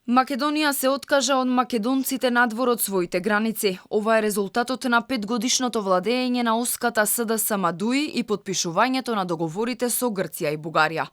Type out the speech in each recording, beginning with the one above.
Македонија се откажа од македонците надвор од своите граници. Ова е резултатот на 5-годишното владење на Оската СДСМ Дуи и подпишувањето на договорите со Грција и Бугарија.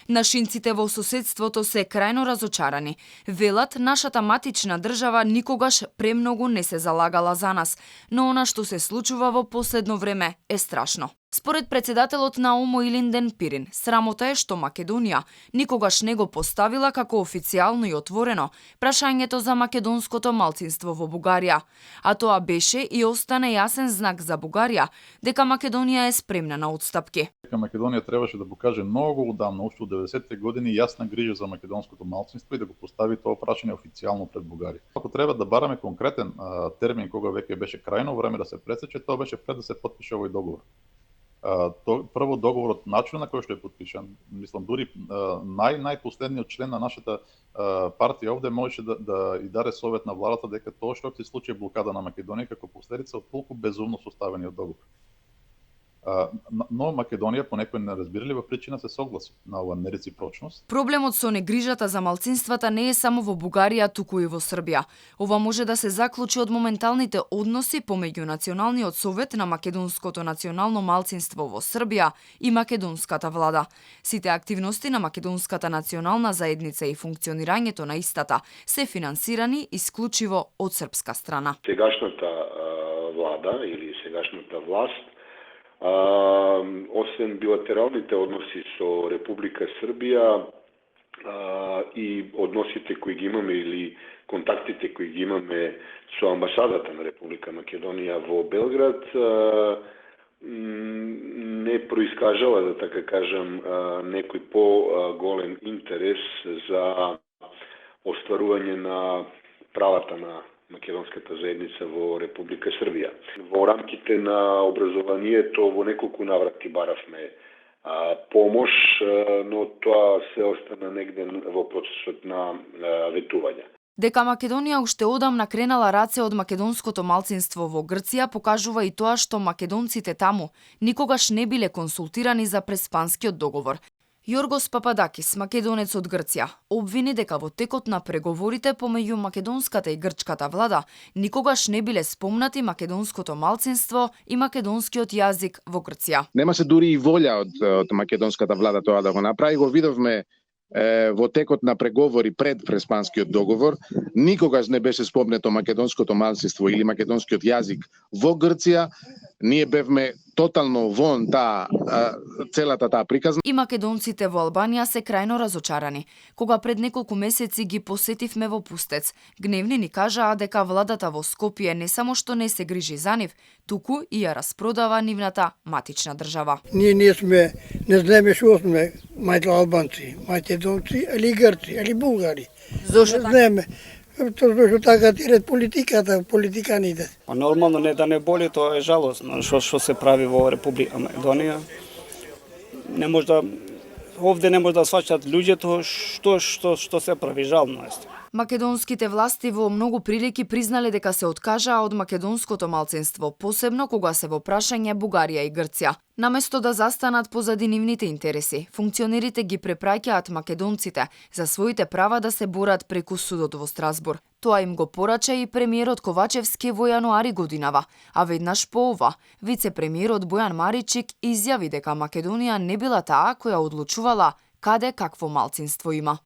Нашинците во соседството се крајно разочарани. Велат, нашата матична држава никогаш премногу не се залагала за нас, но она што се случува во последно време е страшно. Според председателот на ОМО Илинден Пирин, срамота е што Македонија никогаш не го поставила како официјално и отворено прашањето за македонското малцинство во Бугарија, а тоа беше и остане јасен знак за Бугарија дека Македонија е спремна на отстапки. Македонија требаше да покаже многу одамна, уште од 90-те години, јасна грижа за македонското малцинство и да го постави тоа прашање официјално пред Бугарија. Ако треба да бараме конкретен термин кога веќе беше крајно време да се пресече, тоа беше пред да се потпише овој договор. Прво договорот, начинот на кој што е подпишан, мислам дури најпоследниот член на нашата партија овде можеше да и даде совет на владата дека тоа што се случи е блокада на Македонија како последица од толку безумно составениот договор. Но Македонија по некоја неразбирлива причина се согласи на оваа нереципрочност. Проблемот со негрижата за малцинствата не е само во Бугарија, туку и во Србија. Ова може да се заклучи од моменталните односи помеѓу Националниот совет на македонското национално малцинство во Србија и македонската влада. Сите активности на македонската национална заедница и функционирањето на истата се финансирани исклучиво од српска страна. Сегашната влада или сегашната власт, освен билатералните односи со Република Србија и односите кои ги имаме или контактите кои ги имаме со амбасадата на Република Македонија во Белград, не проискажала, да така кажам, некој по-голем интерес за остварување на правата на македонската заедница во Република Србија. Во рамките на образованието во неколку наврати баравме помош, но тоа се остана негде во процесот на ветување. Дека Македонија уште одамна кренала раце од македонското малцинство во Грција покажува и тоа што македонците таму никогаш не биле консултирани за преспанскиот договор. Јоргос Пападакис, македонец од Грција, обвини дека во текот на преговорите помеѓу македонската и грчката влада никогаш не биле спомнати македонското малцинство и македонскиот јазик во Грција. Немаше дури и волја од македонската влада тоа да го направи, го видовме во текот на преговори пред преспанскиот договор, никогаш не беше спомнето македонското малцинство или македонскиот јазик во Грција. Ние бевме тотално вон целата таа приказна. И македонците во Албанија се крајно разочарани. Кога пред неколку месеци ги посетивме во Пустец, гневни ни кажаа дека владата во Скопје не само што не се грижи за нив, туку и ја распродава нивната матична држава. Ние не знаеме што сме, мајте албанци, македонци, или грци, или булгари. Зошто знаеме? Тоа што така тират политиката, политиканите. Нормално не да не боли, тоа е жалосно што се прави во Република Македонија. Овде не може да сваќаат луѓето што се прави, жално е. Македонските власти во многу прилики признале дека се откажаа од македонското малцинство, посебно кога се во прашање Бугарија и Грција. Наместо да застанат позади нивните интереси, функционерите ги препраќаат македонците за своите права да се борат преку судот во Страсбур. Тоа им го порача и премиерот Ковачевски во јануари годинава, а веднаш по ова, вице-премиерот Бојан Маричик изјави дека Македонија не била таа која одлучувала каде какво малцинство има.